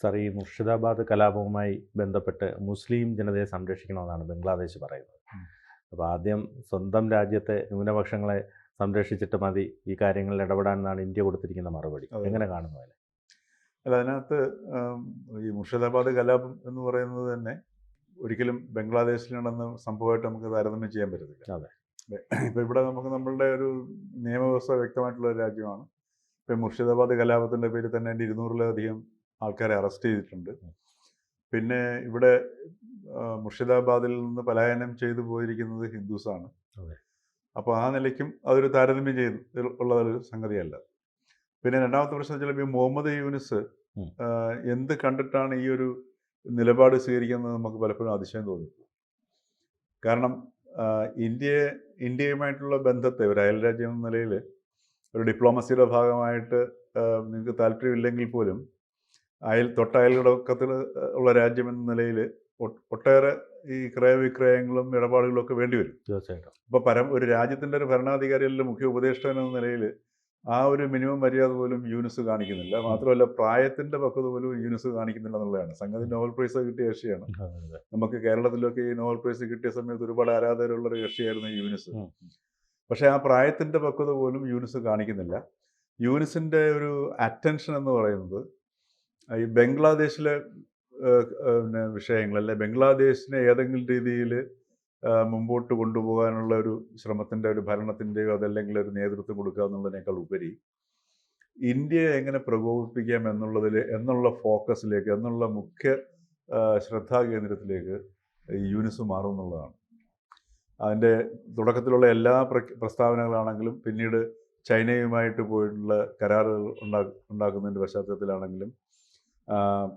Sir, ഈ മുർഷിദാബാദ് കലാപവുമായി ബന്ധപ്പെട്ട് മുസ്ലിം ജനതയെ സംരക്ഷിക്കണമെന്നാണ് ബംഗ്ലാദേശ് പറയുന്നത്. അപ്പോൾ ആദ്യം സ്വന്തം രാജ്യത്തെ ന്യൂനപക്ഷങ്ങളെ സംരക്ഷിച്ചിട്ട് മതി ഈ കാര്യങ്ങളിൽ ഇടപെടാനെന്നാണ് ഇന്ത്യ കൊടുത്തിരിക്കുന്ന മറുപടി. എങ്ങനെ കാണുന്നു അതിനെ? അല്ല, അതിനകത്ത് ഈ മുർഷിദാബാദ് കലാപം എന്ന് പറയുന്നത് തന്നെ ഒരിക്കലും ബംഗ്ലാദേശിൽ നടന്ന സംഭവമായിട്ട് നമുക്ക് താരതമ്യം ചെയ്യാൻ പറ്റത്തില്ല. അതെ. ഇപ്പം ഇവിടെ നമുക്ക് നമ്മളുടെ ഒരു നിയമവ്യവസ്ഥ വ്യക്തമായിട്ടുള്ള ഒരു രാജ്യമാണ്. ഇപ്പം മുർഷിദാബാദ് കലാപത്തിൻ്റെ പേരിൽ തന്നെ 200-ലധികം ആൾക്കാരെ അറസ്റ്റ് ചെയ്തിട്ടുണ്ട്. പിന്നെ ഇവിടെ മുർഷിദാബാദിൽ നിന്ന് പലായനം ചെയ്തു പോയിരിക്കുന്നത് ഹിന്ദുസാണ്. അപ്പോൾ ആ നിലയ്ക്കും അതൊരു താരതമ്യം ചെയ്ത് ഉള്ള ഒരു സംഗതിയല്ല. പിന്നെ രണ്ടാമത്തെ പ്രശ്നം വെച്ചാൽ ഈ മുഹമ്മദ് യൂനുസ് എന്ത് കണ്ടിട്ടാണ് ഈ ഒരു നിലപാട് സ്വീകരിക്കുന്നത് നമുക്ക് പലപ്പോഴും അതിശയം തോന്നിയിട്ടു. കാരണം ഇന്ത്യയുമായിട്ടുള്ള ബന്ധത്തെ ഒരു അയൽരാജ്യം എന്ന നിലയിൽ ഒരു ഡിപ്ലോമസിയുടെ ഭാഗമായിട്ട് നിങ്ങൾക്ക് താല്പര്യമില്ലെങ്കിൽ പോലും തൊട്ടയൽക്കത്തിൽ ഉള്ള രാജ്യം എന്ന നിലയിൽ ഒട്ടേറെ ഈ ക്രയവിക്രയങ്ങളും ഇടപാടുകളും ഒക്കെ വേണ്ടി വരും. തീർച്ചയായിട്ടും. അപ്പോൾ ഒരു രാജ്യത്തിൻ്റെ ഒരു ഭരണാധികാരികളുടെ മുഖ്യ ഉപദേഷ്ടാൻ എന്ന നിലയിൽ ആ ഒരു മിനിമം മര്യാദ പോലും യൂനുസ് കാണിക്കുന്നില്ല. മാത്രമല്ല പ്രായത്തിൻ്റെ പക്വത പോലും യൂനുസ് കാണിക്കുന്നില്ല എന്നുള്ളതാണ്. സംഗതി നോബൽ പ്രൈസ് കിട്ടിയ കക്ഷിയാണ്. നമുക്ക് കേരളത്തിലൊക്കെ ഈ നോബൽ പ്രൈസ് കിട്ടിയ സമയത്ത് ഒരുപാട് ആരാധകരുള്ളൊരു കക്ഷിയായിരുന്നു യൂനുസ്. പക്ഷേ ആ പ്രായത്തിൻ്റെ പക്വത പോലും യൂനുസ് കാണിക്കുന്നില്ല. യൂനുസിൻ്റെ ഒരു അറ്റൻഷൻ എന്ന് പറയുന്നത് ഈ ബംഗ്ലാദേശിലെ വിഷയങ്ങൾ, അല്ലെ ബംഗ്ലാദേശിനെ ഏതെങ്കിലും രീതിയിൽ മുമ്പോട്ട് കൊണ്ടുപോകാനുള്ള ഒരു ശ്രമത്തിൻ്റെ ഒരു ഭരണത്തിൻ്റെയോ അതല്ലെങ്കിൽ ഒരു നേതൃത്വം കൊടുക്കുക എന്നുള്ളതിനേക്കാൾ ഉപരി ഇന്ത്യയെ എങ്ങനെ പ്രകോപിപ്പിക്കാം എന്നുള്ള ഫോക്കസിലേക്ക്, എന്നുള്ള മുഖ്യ ശ്രദ്ധാകേന്ദ്രത്തിലേക്ക് യൂനുസ് മാറും എന്നുള്ളതാണ്. അതിൻ്റെ തുടക്കത്തിലുള്ള എല്ലാ പ്രസ്താവനകളാണെങ്കിലും പിന്നീട് ചൈനയുമായിട്ട് പോയിട്ടുള്ള കരാറുകൾ ഉണ്ടാക്കുന്നതിൻ്റെ പശ്ചാത്തലത്തിലാണെങ്കിലും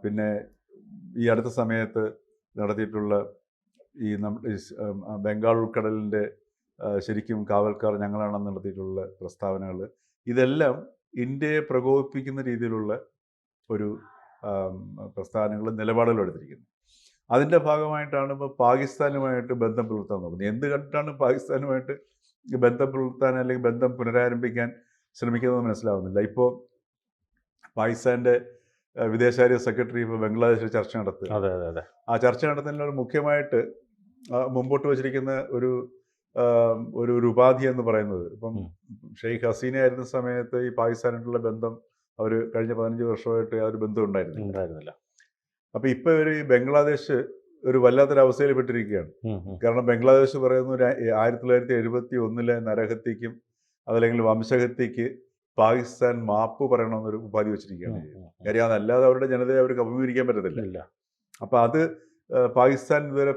പിന്നെ ഈ അടുത്ത സമയത്ത് നടത്തിയിട്ടുള്ള ഈ ബംഗാൾ ഉൾക്കടലിൻ്റെ ശരിക്കും കാവൽക്കാർ ഞങ്ങളാണെന്ന് നടത്തിയിട്ടുള്ള പ്രസ്താവനകൾ, ഇതെല്ലാം ഇന്ത്യയെ പ്രകോപിപ്പിക്കുന്ന രീതിയിലുള്ള ഒരു പ്രസ്താവനകളും നിലപാടുകളും എടുത്തിരിക്കുന്നത്. അതിൻ്റെ ഭാഗമായിട്ടാണ് ഇപ്പോൾ പാകിസ്ഥാനുമായിട്ട് ബന്ധം പുലർത്താൻ നോക്കുന്നത്. എന്ത് കണ്ടിട്ടാണ് പാകിസ്ഥാനുമായിട്ട് ബന്ധം പുലർത്താൻ അല്ലെങ്കിൽ ബന്ധം പുനരാരംഭിക്കാൻ ശ്രമിക്കുന്നത് മനസ്സിലാവുന്നില്ല. ഇപ്പോൾ പാകിസ്ഥാൻ്റെ വിദേശകാര്യ സെക്രട്ടറി ഇപ്പോൾ ബംഗ്ലാദേശിൽ ചർച്ച നടത്തുക. ആ ചർച്ച നടത്തുന്നതിൽ മുഖ്യമായിട്ട് മുമ്പോട്ട് വച്ചിരിക്കുന്ന ഒരു ഉപാധി എന്ന് പറയുന്നത്, ഇപ്പം ഷെയ്ഖ് ഹസീന ആയിരുന്ന സമയത്ത് ഈ പാകിസ്ഥാനായിട്ടുള്ള ബന്ധം അവർ കഴിഞ്ഞ 15 വർഷമായിട്ട് യാതൊരു ബന്ധം ഉണ്ടായിരുന്നില്ല. അപ്പോൾ ഇപ്പോൾ ഈ ബംഗ്ലാദേശ് ഒരു വല്ലാത്തൊരവസ്ഥയിൽ പെട്ടിരിക്കുകയാണ്. കാരണം ബംഗ്ലാദേശ് പറയുന്ന 1971 നരഹത്യക്കും അതല്ലെങ്കിൽ വംശഹത്യക്ക് പാകിസ്ഥാൻ മാപ്പ് പറയണമെന്നൊരു ഉപാധി വെച്ചിരിക്കുകയാണ്. കാര്യം അതല്ലാതെ അവരുടെ ജനതയെ അവർക്ക് അഭിമുഖീകരിക്കാൻ പറ്റത്തില്ല. അപ്പോൾ അത് പാകിസ്ഥാൻ ഇതുവരെ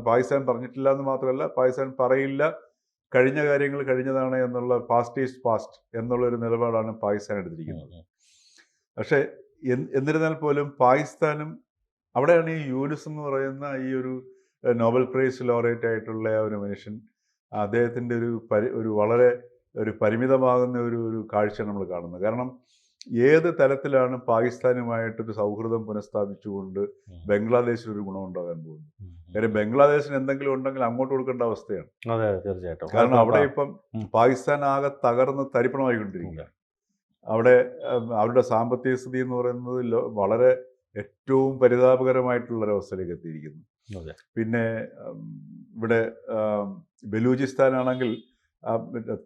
പാകിസ്ഥാൻ പറഞ്ഞിട്ടില്ല എന്ന് മാത്രമല്ല, പാകിസ്ഥാൻ പറയില്ല, കഴിഞ്ഞ കാര്യങ്ങൾ കഴിഞ്ഞതാണ് എന്നുള്ള പാസ്റ്റ് ഈസ് പാസ്റ്റ് എന്നുള്ളൊരു നിലപാടാണ് പാകിസ്ഥാൻ എടുത്തിരിക്കുന്നത്. പക്ഷേ എന്നിരുന്നാൽ പോലും പാകിസ്ഥാനും അവിടെയാണ് ഈ യൂനുസ് എന്ന് പറയുന്ന ഈ ഒരു നോബൽ പ്രൈസ് ലോറേറ്റ് ആയിട്ടുള്ള ഒരു മനുഷ്യൻ, അദ്ദേഹത്തിൻ്റെ ഒരു വളരെ പരിമിതമാകുന്ന ഒരു കാഴ്ച നമ്മൾ കാണുന്നത്. കാരണം ഏത് തലത്തിലാണ് പാകിസ്ഥാനുമായിട്ടൊരു സൗഹൃദം പുനഃസ്ഥാപിച്ചുകൊണ്ട് ബംഗ്ലാദേശിൽ ഒരു ഗുണമുണ്ടാകാൻ പോകുന്നത്? കാര്യം ബംഗ്ലാദേശിന് എന്തെങ്കിലും ഉണ്ടെങ്കിൽ അങ്ങോട്ട് കൊടുക്കേണ്ട അവസ്ഥയാണ്. അതെ, തീർച്ചയായിട്ടും. കാരണം അവിടെ ഇപ്പം പാകിസ്ഥാൻ ആകെ തകർന്ന് തരിപ്പണമായിക്കൊണ്ടിരിക്കുകയാണ്. അവിടെ അവരുടെ സാമ്പത്തിക സ്ഥിതി എന്ന് പറയുന്നത് വളരെ ഏറ്റവും പരിതാപകരമായിട്ടുള്ളൊരവസ്ഥയിലേക്ക് എത്തിയിരിക്കുന്നു. പിന്നെ ഇവിടെ ബലൂചിസ്ഥാനാണെങ്കിൽ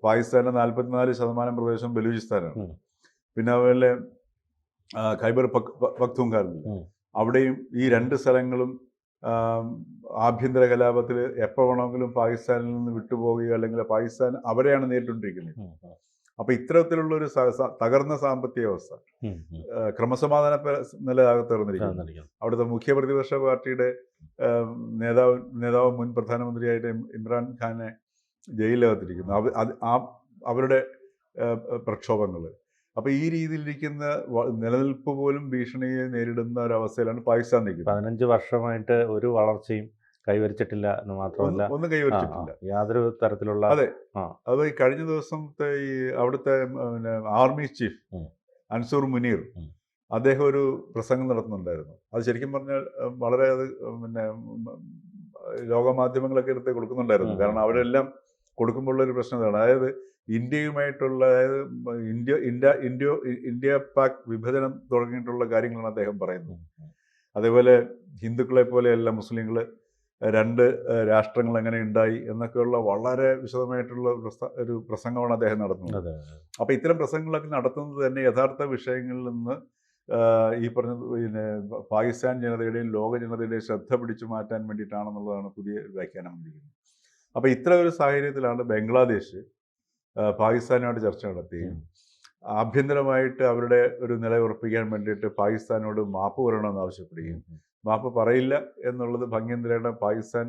പാകിസ്ഥാൻ്റെ 44% പ്രദേശം ബലൂചിസ്ഥാനാണ്. പിന്നെ അതുപോലെ ഖൈബർ പഖ്തൂൺഖ്വയിലുണ്ട്, അവിടെയും ഈ 2 സ്ഥലങ്ങളും ആഭ്യന്തര കലാപത്തിൽ എപ്പോൾ വേണമെങ്കിലും പാകിസ്ഥാനിൽ നിന്ന് വിട്ടുപോവുകയോ അല്ലെങ്കിൽ പാകിസ്ഥാൻ അവരെയാണ് നേരിട്ടുകൊണ്ടിരിക്കുന്നത്. അപ്പോൾ ഇത്തരത്തിലുള്ളൊരു തകർന്ന സാമ്പത്തിക അവസ്ഥ, ക്രമസമാധാന നില തകർന്നിരിക്കുന്നു. അവിടുത്തെ മുഖ്യ പ്രതിപക്ഷ പാർട്ടിയുടെ നേതാവ് മുൻ പ്രധാനമന്ത്രിയായിട്ട് ഇമ്രാൻ ഖാനെ ജയിലിനകത്തിരിക്കുന്നു. അവരുടെ പ്രക്ഷോഭങ്ങൾ. അപ്പോൾ ഈ രീതിയിലിരിക്കുന്ന നിലനിൽപ്പ് പോലും ഭീഷണിയെ നേരിടുന്ന ഒരവസ്ഥയിലാണ് പാകിസ്ഥാൻ നിൽക്കുന്നത്. 15 വർഷമായിട്ട് ഒരു വളർച്ചയും കൈവരിച്ചിട്ടില്ല എന്ന് മാത്രമല്ല, ഒന്നും കൈവരിച്ചിട്ടില്ല യാതൊരു തരത്തിലുള്ള. അതെ, അത് കഴിഞ്ഞ ദിവസത്തെ ഈ അവിടുത്തെ ആർമി ചീഫ് അൻസൂർ മുനീർ അദ്ദേഹം ഒരു പ്രസംഗം നടത്തുന്നുണ്ടായിരുന്നു. അത് ശരിക്കും പറഞ്ഞാൽ വളരെ അത് ലോകമാധ്യമങ്ങളൊക്കെ എടുത്ത് കൊടുക്കുന്നുണ്ടായിരുന്നു. കാരണം അവരെല്ലാം കൊടുക്കുമ്പോഴുള്ളൊരു പ്രശ്നം ഇതാണ്. അതായത് ഇന്ത്യയുമായിട്ടുള്ള, അതായത് ഇന്ത്യ പാക് വിഭജനം തുടങ്ങിയിട്ടുള്ള കാര്യങ്ങളാണ് അദ്ദേഹം പറയുന്നത്. അതേപോലെ ഹിന്ദുക്കളെ പോലെയല്ല മുസ്ലിങ്ങൾ, രണ്ട് രാഷ്ട്രങ്ങൾ എങ്ങനെ ഉണ്ടായി എന്നൊക്കെയുള്ള വളരെ വിശദമായിട്ടുള്ള ഒരു പ്രസംഗമാണ് അദ്ദേഹം നടത്തുന്നത്. അപ്പോൾ ഇത്തരം പ്രസംഗങ്ങളൊക്കെ നടത്തുന്നത് തന്നെ യഥാർത്ഥ വിഷയങ്ങളിൽ നിന്ന് ഈ പറഞ്ഞ പിന്നെ പാകിസ്ഥാൻ ജനതയുടെയും ലോക ജനതയുടെയും ശ്രദ്ധ പിടിച്ചു മാറ്റാൻ വേണ്ടിയിട്ടാണെന്നുള്ളതാണ് പുതിയ വ്യാഖ്യാനം വന്നിരിക്കുന്നത്. അപ്പോൾ ഇത്തരം ഒരു സാഹചര്യത്തിലാണ് ബംഗ്ലാദേശ് പാകിസ്ഥാനോട് ചർച്ച നടത്തുകയും ആഭ്യന്തരമായിട്ട് അവരുടെ ഒരു നില ഉറപ്പിക്കാൻ വേണ്ടിയിട്ട് പാകിസ്ഥാനോട് മാപ്പ് പറയണമെന്ന് ആവശ്യപ്പെടുകയും, മാപ്പ് പറയില്ല എന്നുള്ളത് ഭംഗ്യന്തരേണ പാകിസ്ഥാൻ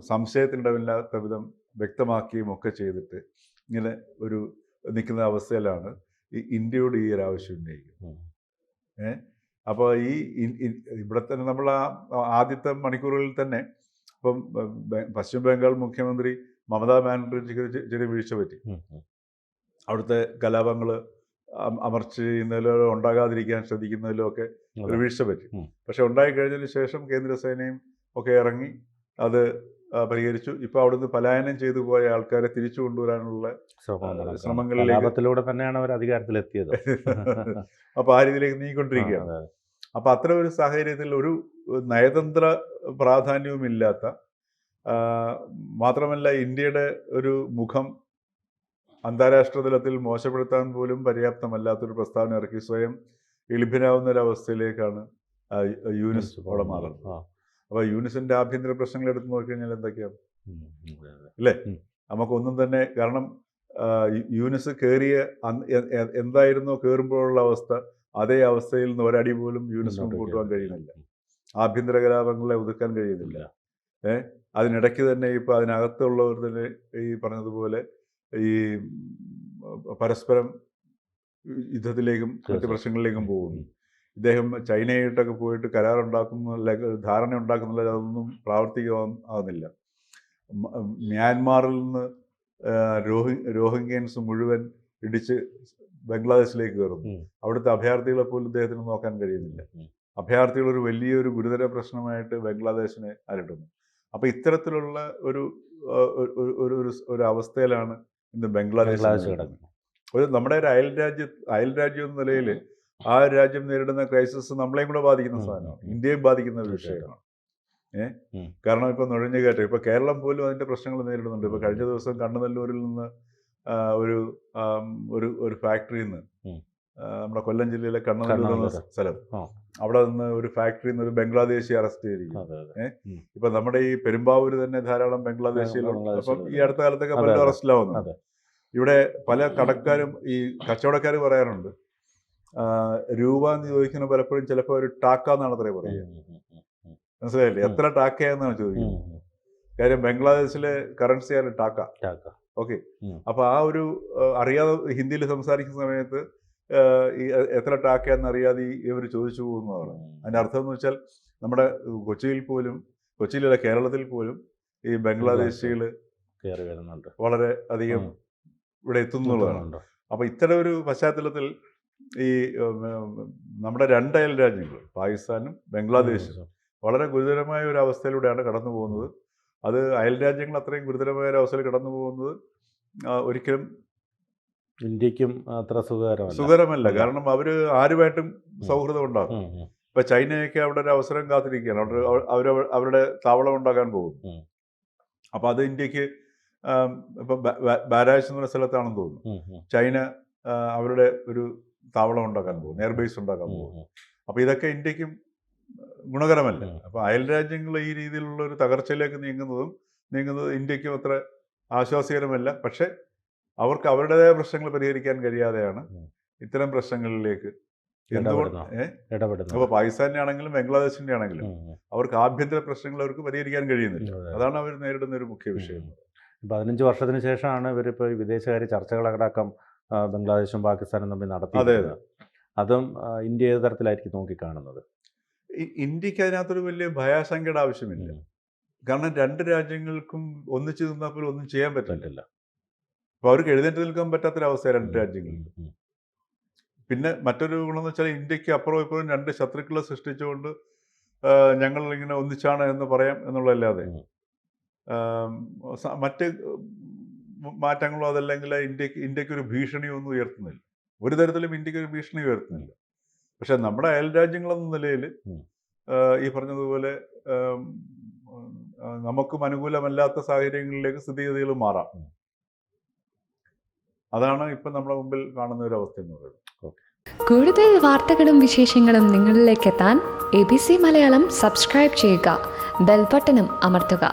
സംശയത്തിനിടമില്ലാത്ത വിധം വ്യക്തമാക്കുകയും ഒക്കെ ചെയ്തിട്ട് ഇങ്ങനെ ഒരു നിൽക്കുന്ന അവസ്ഥയിലാണ് ഈ ഇന്ത്യയോട് ഈ ഒരു ആവശ്യം ഉന്നയിക്കുന്നത്. അപ്പോൾ ഇവിടെ തന്നെ നമ്മൾ ആദ്യത്തെ മണിക്കൂറുകളിൽ തന്നെ ഇപ്പം പശ്ചിമ ബംഗാൾ മുഖ്യമന്ത്രി മമതാ ബാനർജിക്ക് ചെറിയ വീഴ്ച പറ്റി. അവിടുത്തെ കലാപങ്ങൾ അമർച്ച ചെയ്യുന്നതിലോ ഉണ്ടാകാതിരിക്കാൻ ശ്രദ്ധിക്കുന്നതിലോ ഒക്കെ ഒരു വീഴ്ച പറ്റി. പക്ഷെ ഉണ്ടായിക്കഴിഞ്ഞതിന് ശേഷം കേന്ദ്രസേനയും ഒക്കെ ഇറങ്ങി അത് പരിഹരിച്ചു. ഇപ്പോൾ അവിടുന്ന് പലായനം ചെയ്തു പോയ ആൾക്കാരെ തിരിച്ചു കൊണ്ടുവരാനുള്ള ശ്രമങ്ങളിലൂടെ തന്നെയാണ് അവർ അധികാരത്തിലെത്തിയത്. അപ്പോൾ ആ രീതിയിലേക്ക് നീങ്ങിക്കൊണ്ടിരിക്കുകയാണ്. അപ്പോൾ അത്തരം ഒരു സാഹചര്യത്തിൽ ഒരു നയതന്ത്ര പ്രാധാന്യവുമില്ലാത്ത, മാത്രമല്ല ഇന്ത്യയുടെ ഒരു മുഖം അന്താരാഷ്ട്ര തലത്തിൽ മോശപ്പെടുത്താൻ പോലും പര്യാപ്തമല്ലാത്തൊരു പ്രസ്താവന ഇറക്കി സ്വയം എളിഭനാവുന്ന ഒരവസ്ഥയിലേക്കാണ് യൂനിസ് അവിടെ മാറുന്നത്. അപ്പോൾ യൂനിസിൻ്റെ ആഭ്യന്തര പ്രശ്നങ്ങൾ എടുത്ത് നോക്കിക്കഴിഞ്ഞാൽ എന്തൊക്കെയാണ് അല്ലേ? നമുക്കൊന്നും തന്നെ, കാരണം യൂനിസ് കയറിയ എന്തായിരുന്നോ കയറുമ്പോഴുള്ള അവസ്ഥ, അതേ അവസ്ഥയിൽ നിന്ന് ഒരടി പോലും യൂനിസ് മുമ്പോട്ട് പോകാൻ കഴിയുന്നില്ല. ആഭ്യന്തര കലാപങ്ങളെ ഒതുക്കാൻ കഴിയുന്നില്ല. അതിനിടയ്ക്ക് തന്നെ ഇപ്പോൾ അതിനകത്തുള്ളവർ തന്നെ ഈ പറഞ്ഞതുപോലെ ഈ പരസ്പരം യുദ്ധത്തിലേക്കും മറ്റ് പ്രശ്നങ്ങളിലേക്കും പോകുന്നു. ഇദ്ദേഹം ചൈനയായിട്ടൊക്കെ പോയിട്ട് കരാറുണ്ടാക്കുന്ന, ധാരണ ഉണ്ടാക്കുന്നില്ല, അതൊന്നും പ്രാവർത്തികമാകുന്നില്ല. മ്യാൻമാറിൽ നിന്ന് രോഹിംഗ്യൻസ് മുഴുവൻ ഇടിച്ച് ബംഗ്ലാദേശിലേക്ക് കയറുന്നു. അവിടുത്തെ അഭയാർത്ഥികളെ പോലും ഇദ്ദേഹത്തിന് നോക്കാൻ കഴിയുന്നില്ല. അഭയാർത്ഥികൾ ഒരു വലിയൊരു ഗുരുതര പ്രശ്നമായിട്ട് ബംഗ്ലാദേശിനെ അലട്ടുന്നു. അപ്പോൾ ഇത്തരത്തിലുള്ള ഒരു അവസ്ഥയിലാണ് ഇന്ന് ബംഗ്ലാദേശ് കിടക്കുന്നത്. നമ്മുടെ ഒരു അയൽ രാജ്യം എന്ന നിലയിൽ ആ രാജ്യം നേരിടുന്ന ക്രൈസിസ് നമ്മളെയും കൂടെ ബാധിക്കുന്ന സാധനമാണ്, ഇന്ത്യയും ബാധിക്കുന്ന ഒരു വിഷയമാണ്. കാരണം ഇപ്പോൾ നുഴഞ്ഞുകയറ്റം, ഇപ്പോൾ കേരളം പോലും അതിൻ്റെ പ്രശ്നങ്ങൾ നേരിടുന്നുണ്ട്. ഇപ്പോൾ കഴിഞ്ഞ ദിവസം കണ്ണനല്ലൂരിൽ നിന്ന് ഒരു ഫാക്ടറിയിൽ നിന്ന്, നമ്മുടെ കൊല്ലം ജില്ലയിലെ കണ്ണനല്ലൂർ എന്ന സ്ഥലം, അവിടെ നിന്ന് ഒരു ഫാക്ടറിയിൽ നിന്ന് ഒരു ബംഗ്ലാദേശി അറസ്റ്റ് ചെയ്തിരിക്കുന്നു. ഇപ്പം നമ്മുടെ ഈ പെരുമ്പാവൂർ തന്നെ ധാരാളം ബംഗ്ലാദേശികളുണ്ട്. അപ്പം ഈ അടുത്ത കാലത്തൊക്കെ പലരും അറസ്റ്റിലാവുന്നുണ്ട്. ഇവിടെ പല കടക്കാരും ഈ കച്ചവടക്കാർ പറയാറുണ്ട്, രൂപ എന്ന് ചോദിക്കുന്ന പലപ്പോഴും ചിലപ്പോൾ ഒരു ടാക്ക എന്നാണ് അത്രേ പറയുക. മനസ്സിലായില്ലേ? എത്ര ടാക്കയാണെന്നാണ് ചോദിക്കുന്നത്. കാര്യം ബംഗ്ലാദേശിലെ കറൻസിയാണ് ടാക്ക. ഓക്കെ, അപ്പോൾ ആ ഒരു അറിയാതെ ഹിന്ദിയിൽ സംസാരിക്കുന്ന സമയത്ത് ഈ എത്ര ടാക്കയെന്ന് അറിയാതെ ഇവർ ചോദിച്ചു പോകുന്നതാണ്. അതിൻ്റെ അർത്ഥം എന്ന് വെച്ചാൽ നമ്മുടെ കൊച്ചിയിലല്ല കേരളത്തിൽ പോലും ഈ ബംഗ്ലാദേശികൾ കയറി വരുന്നുണ്ട്, വളരെ അധികം ഇവിടെ എത്തുന്നുള്ളതാണ്. അപ്പോൾ ഇത്തരം ഒരു പശ്ചാത്തലത്തിൽ ഈ നമ്മുടെ രണ്ട് അയൽ രാജ്യങ്ങൾ പാകിസ്ഥാനും ബംഗ്ലാദേശും വളരെ ഗുരുതരമായ ഒരു അവസ്ഥയിലൂടെയാണ് കടന്നു പോകുന്നത്. അത് അയൽ രാജ്യങ്ങൾ അത്രയും ഗുരുതരമായ ഒരു അവസ്ഥയിൽ കടന്നു പോകുന്നത് ഒരിക്കലും ഇന്ത്യക്കും അത്ര സുഖകരമല്ല. കാരണം അവർ ആരുമായിട്ടും സൗഹൃദം ഉണ്ടാകും. ഇപ്പം ചൈനയൊക്കെ അവിടെ ഒരു അവസരം കാത്തിരിക്കുകയാണ്, അവരുടെ താവളം ഉണ്ടാക്കാൻ പോകും. അപ്പോൾ അത് ഇന്ത്യക്ക് ഇപ്പം ബാരാജ് എന്ന സ്ഥലത്താണെന്ന് തോന്നുന്നു ചൈന അവരുടെ ഒരു താവളം ഉണ്ടാക്കാൻ പോകും, എയർബേസ് ഉണ്ടാക്കാൻ പോകും. അപ്പോൾ ഇതൊക്കെ ഇന്ത്യക്കും ഗുണകരമല്ല. അപ്പോൾ അയൽ രാജ്യങ്ങൾ ഈ രീതിയിലുള്ള ഒരു തകർച്ചയിലേക്ക് നീങ്ങുന്നത് ഇന്ത്യക്കും അത്ര ആശ്വാസകരമല്ല. പക്ഷെ അവർക്ക് അവരുടേതായ പ്രശ്നങ്ങൾ പരിഹരിക്കാൻ കഴിയാതെയാണ് ഇത്തരം പ്രശ്നങ്ങളിലേക്ക് അപ്പോൾ പാകിസ്ഥാൻ്റെ ആണെങ്കിലും ബംഗ്ലാദേശിൻ്റെ ആണെങ്കിലും അവർക്ക് ആഭ്യന്തര പ്രശ്നങ്ങൾ അവർക്ക് പരിഹരിക്കാൻ കഴിയുന്നില്ല. അതാണ് അവർ നേരിടുന്ന ഒരു മുഖ്യ വിഷയം. 15 വർഷത്തിന് ശേഷമാണ് ഇവരിപ്പോൾ വിദേശകാര്യ ചർച്ചകളടക്കം ബംഗ്ലാദേശും പാകിസ്ഥാനും തമ്മിൽ നടത്തി. അതും ഇന്ത്യ ഏത് തരത്തിലായിരിക്കും നോക്കിക്കാണുന്നത്? ഇന്ത്യക്ക് അതിനകത്തൊരു വലിയ ഭയാശങ്കയുടെ ആവശ്യമില്ല. കാരണം രണ്ട് രാജ്യങ്ങൾക്കും ഒന്നിച്ചു നിന്നപ്പോൾ ഒന്നും ചെയ്യാൻ പറ്റില്ല. അപ്പോൾ അവർക്ക് എഴുന്നേറ്റ് നിൽക്കാൻ പറ്റാത്തൊരവസ്ഥ രണ്ട് രാജ്യങ്ങൾക്ക്. പിന്നെ മറ്റൊരു ഗുണമെന്ന് വെച്ചാൽ ഇന്ത്യക്ക് അപ്പുറം ഇപ്പുറം രണ്ട് ശത്രുക്കളെ സൃഷ്ടിച്ചുകൊണ്ട് ഞങ്ങൾ ഇങ്ങനെ ഒന്നിച്ചാണ് എന്ന് പറയാം എന്നുള്ളതല്ലാതെ മറ്റ് മാറ്റങ്ങളോ അതല്ലെങ്കിൽ ഇന്ത്യക്ക് ഒരു ഭീഷണിയോ ഒന്നും ഉയർത്തുന്നില്ല. ഒരു തരത്തിലും ഇന്ത്യക്ക് ഒരു ഭീഷണി ഉയർത്തുന്നില്ല. പക്ഷെ നമ്മുടെ അയൽ രാജ്യങ്ങളെന്ന നിലയിൽ ഈ പറഞ്ഞതുപോലെ നമുക്കും അനുകൂലമല്ലാത്ത സാഹചര്യങ്ങളിലേക്ക് സ്ഥിതിഗതികൾ മാറാം. അതാണ് ഇപ്പം നമ്മുടെ മുമ്പിൽ കാണുന്ന ഒരു അവസ്ഥ എന്ന് പറയുന്നത്. കൂടുതൽ വാർത്തകളും വിശേഷങ്ങളും നിങ്ങളിലേക്ക് എത്താൻ ABC മലയാളം സബ്സ്ക്രൈബ് ചെയ്യുക, ബെൽ ബട്ടണും അമർത്തുക.